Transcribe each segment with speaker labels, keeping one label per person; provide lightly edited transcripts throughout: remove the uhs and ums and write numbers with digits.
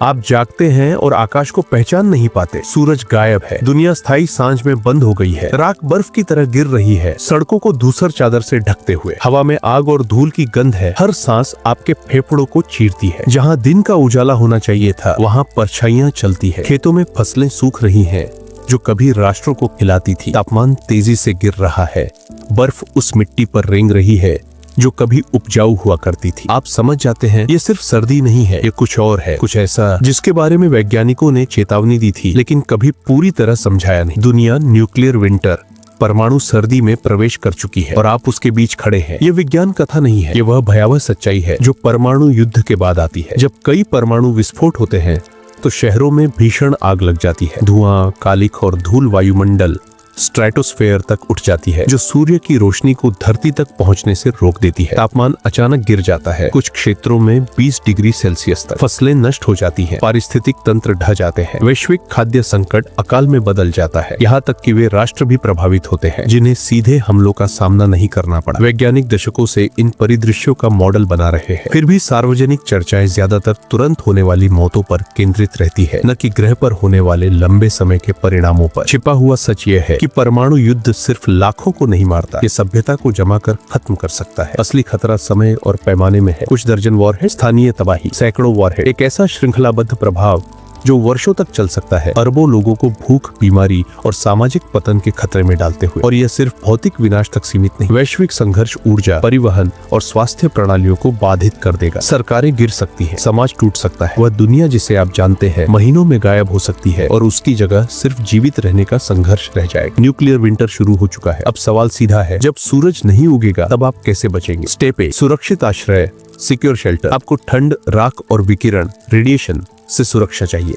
Speaker 1: आप जागते हैं और आकाश को पहचान नहीं पाते। सूरज गायब है, दुनिया स्थायी सांझ में बंद हो गई है। राख बर्फ की तरह गिर रही है, सड़कों को धूसर चादर से ढकते हुए। हवा में आग और धूल की गंध है, हर सांस आपके फेफड़ों को चीरती है। जहाँ दिन का उजाला होना चाहिए था, वहाँ परछाइयाँ चलती है। खेतों में फसलें सूख रही हैं, जो कभी राष्ट्रों को खिलाती थी। तापमान तेजी से गिर रहा है, बर्फ उस मिट्टी पर रेंग रही है जो कभी उपजाऊ हुआ करती थी। आप समझ जाते हैं ये सिर्फ सर्दी नहीं है, ये कुछ और है, कुछ ऐसा जिसके बारे में वैज्ञानिकों ने चेतावनी दी थी लेकिन कभी पूरी तरह समझाया नहीं। दुनिया न्यूक्लियर विंटर, परमाणु सर्दी में प्रवेश कर चुकी है और आप उसके बीच खड़े हैं। ये विज्ञान कथा नहीं है, ये वह भयावह सच्चाई है जो परमाणु युद्ध के बाद आती है। जब कई परमाणु विस्फोट होते हैं तो शहरों में भीषण आग लग जाती है। धुआं, कालिख और धूल वायुमंडल स्ट्रेटोस्फेयर तक उठ जाती है, जो सूर्य की रोशनी को धरती तक पहुंचने से रोक देती है। तापमान अचानक गिर जाता है, कुछ क्षेत्रों में 20 डिग्री सेल्सियस तक। फसलें नष्ट हो जाती हैं, पारिस्थितिक तंत्र ढह जाते हैं, वैश्विक खाद्य संकट अकाल में बदल जाता है। यहाँ तक कि वे राष्ट्र भी प्रभावित होते हैं जिन्हें सीधे हमलों का सामना नहीं करना पड़ा। वैज्ञानिक दशकों से इन परिदृश्यों का मॉडल बना रहे हैं, फिर भी सार्वजनिक चर्चाएं ज्यादातर तुरंत होने वाली मौतों पर केंद्रित रहती है, न कि ग्रह पर होने वाले लंबे समय के परिणामों पर। छिपा हुआ सच यह है कि परमाणु युद्ध सिर्फ लाखों को नहीं मारता, ये सभ्यता को जमा कर खत्म कर सकता है। असली खतरा समय और पैमाने में है। कुछ दर्जन वॉरहेड, स्थानीय तबाही, सैकड़ों वॉरहेड, एक ऐसा श्रृंखलाबद्ध प्रभाव जो वर्षों तक चल सकता है, अरबों लोगों को भूख, बीमारी और सामाजिक पतन के खतरे में डालते हुए। और यह सिर्फ भौतिक विनाश तक सीमित नहीं, वैश्विक संघर्ष, ऊर्जा, परिवहन और स्वास्थ्य प्रणालियों को बाधित कर देगा। सरकारें गिर सकती हैं, समाज टूट सकता है, वह दुनिया जिसे आप जानते हैं महीनों में गायब हो सकती है और उसकी जगह सिर्फ जीवित रहने का संघर्ष रह जाएगा। न्यूक्लियर विंटर शुरू हो चुका है। अब सवाल सीधा है, जब सूरज नहीं उगेगा तब आप कैसे बचेंगे? स्टेप ए, सुरक्षित आश्रय, सिक्योर शेल्टर। आपको ठंड, राख और विकिरण, रेडिएशन से सुरक्षा चाहिए।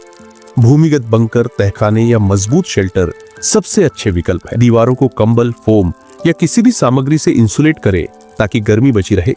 Speaker 1: भूमिगत बंकर, तहखाने या मजबूत शेल्टर सबसे अच्छे विकल्प है। दीवारों को कंबल, फोम या किसी भी सामग्री से इंसुलेट करें ताकि गर्मी बची रहे।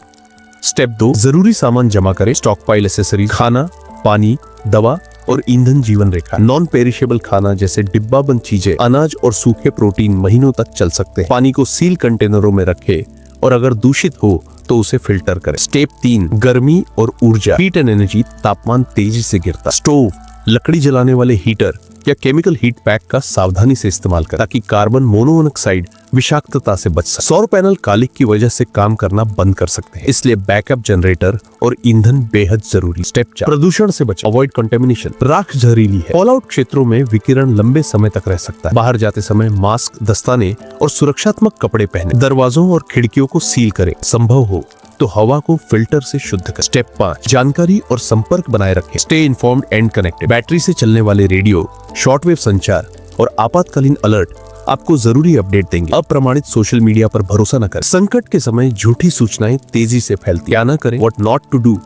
Speaker 1: स्टेप 2, जरूरी सामान जमा करें। स्टॉक पाइल एसेसरीज, खाना, पानी, दवा और ईंधन जीवन रेखा। नॉन पेरिशेबल खाना जैसे डिब्बाबंद चीजें, अनाज और सूखे प्रोटीन महीनों तक चल सकते हैं। पानी को सील कंटेनरों में रखें और अगर दूषित हो तो उसे फिल्टर करें। स्टेप 3, गर्मी और ऊर्जा, हीट एंड एनर्जी। तापमान तेजी से गिरता, स्टोव, लकड़ी जलाने वाले हीटर या केमिकल हीट पैक का सावधानी से इस्तेमाल करें ताकि कार्बन मोनोऑक्साइड विषाक्तता से बच सके। सौर पैनल कालिख की वजह से काम करना बंद कर सकते हैं, इसलिए बैकअप जनरेटर और ईंधन बेहद जरूरी। स्टेप 4, प्रदूषण से बचाव, अवॉइड कंटेमिनेशन। राख जहरीली है, फॉल आउट क्षेत्रों में विकिरण लंबे समय तक रह सकता है। बाहर जाते समय मास्क, दस्ताने और सुरक्षात्मक कपड़े पहने। दरवाजों और खिड़कियों को सील करें, संभव हो तो हवा को फिल्टर से शुद्ध करें। स्टेप 5, जानकारी और संपर्क बनाए रखें। Stay informed and connected. Battery से चलने वाले रेडियो, शॉर्टवेव संचार और आपातकालीन अलर्ट आपको जरूरी अपडेट देंगे। अप्रमाणित सोशल मीडिया पर भरोसा न करें। संकट के समय झूठी सूचनाएं तेजी से फैलती। क्या न करें, व्हाट नॉट टू डू।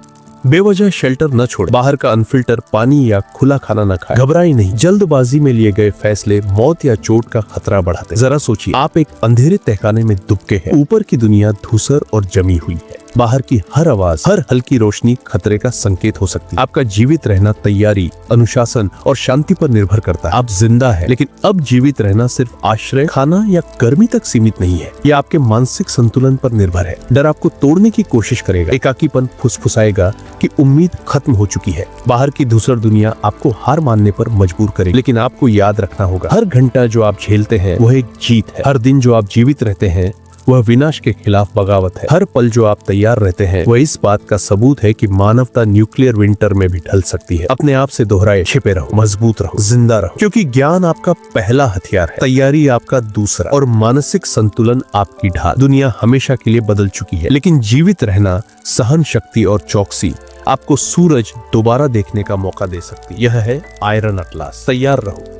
Speaker 1: बेवजह शेल्टर न छोड़ें, बाहर का अनफिल्टर पानी या खुला खाना न खाएं। घबराएं नहीं, जल्दबाजी में लिए गए फैसले मौत या चोट का खतरा बढ़ाते। जरा सोचिए, आप एक अंधेरे तहखाने में दुबके हैं। ऊपर की दुनिया धूसर और जमी हुई है, बाहर की हर आवाज, हर हल्की रोशनी खतरे का संकेत हो सकती है। आपका जीवित रहना तैयारी, अनुशासन और शांति पर निर्भर करता है। आप जिंदा है, लेकिन अब जीवित रहना सिर्फ आश्रय, खाना या गर्मी तक सीमित नहीं है, यह आपके मानसिक संतुलन पर निर्भर है। डर आपको तोड़ने की कोशिश करेगा, एकाकीपन फुसफुसाएगा कि उम्मीद खत्म हो चुकी है। बाहर की धूसर दुनिया आपको हार मानने पर मजबूर करेगी, लेकिन आपको याद रखना होगा, हर घंटा जो आप झेलते हैं वह एक जीत है। हर दिन जो आप जीवित रहते हैं वह विनाश के खिलाफ बगावत है। हर पल जो आप तैयार रहते हैं वह इस बात का सबूत है कि मानवता न्यूक्लियर विंटर में भी ढल सकती है। अपने आप से दोहराए, छिपे रहो, मजबूत रहो, जिंदा रहो, क्योंकि ज्ञान आपका पहला हथियार है, तैयारी आपका दूसरा और मानसिक संतुलन आपकी ढाल। दुनिया हमेशा के लिए बदल चुकी है, लेकिन जीवित रहना, सहन शक्ति और चौकसी आपको सूरज दोबारा देखने का मौका दे सकती है। यह है आयरन अटलास। तैयार रहो।